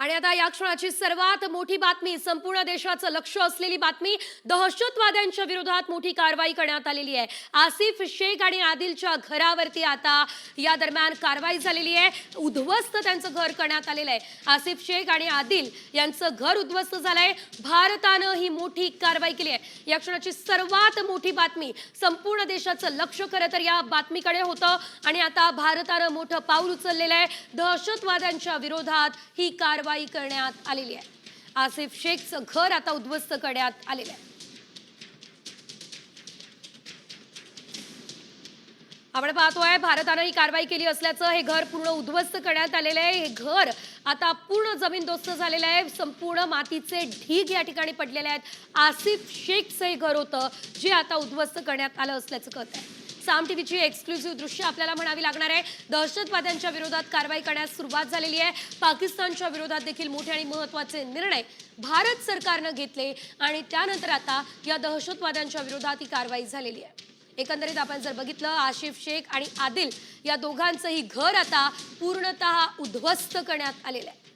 आणि आता या क्षणाची सर्वात मोठी बातमी, संपूर्ण देशाचं लक्ष असलेली बातमी, दहशतवाद्यांच्या विरोधात मोठी कारवाई करण्यात आलेली आहे। आसिफ शेख आणि आदिलच्या घरावरती आता या दरम्यान कारवाई झालेली आहे। उद्ध्वस्त त्यांचं घर करण्यात आलेलं आहे। आसिफ शेख आणि आदिल यांचं घर उद्ध्वस्त झालंय। भारतानं ही मोठी कारवाई केली आहे। या क्षणाची सर्वात मोठी बातमी, संपूर्ण देशाचं लक्ष खरं तर या बातमीकडे होतं आणि आता भारतानं मोठं पाऊल उचललेलं आहे। दहशतवाद्यांच्या विरोधात ही कारवाई करण्यात आलेली आहे। आसिफ शेखचं घर आता उद्ध्वस्त करण्यात आलेलं आहे। आपण पाहतोय भारतानं ही कारवाई केली असल्याचं, हे घर पूर्ण उद्ध्वस्त करण्यात आलेलं आहे। हे घर आता पूर्ण जमीनदोस्त झालेलं आहे। संपूर्ण मातीचे ढीग या ठिकाणी पडलेले आहेत। आसिफ शेखचं हे घर होतं जे आता उद्ध्वस्त करण्यात आलं असल्याचं कळत आहे। साम टीव्हीची एक्सक्लुझिव्ह दृश्य आपल्याला म्हणावी लागणार आहे। दहशतवाद्यांच्या विरोधात कारवाई करण्यास सुरुवात झालेली आहे। पाकिस्तानच्या विरोधात देखील मोठे आणि महत्त्वाचे निर्णय भारत सरकारनं घेतले आणि त्यानंतर आता या दहशतवाद्यांच्या विरोधात ही कारवाई झालेली आहे। एकंदरीत आपण जर बघितलं, आसिफ शेख आणि आदिल या दोघांचंही घर आता पूर्णतः उद्ध्वस्त करण्यात आलेलं आहे।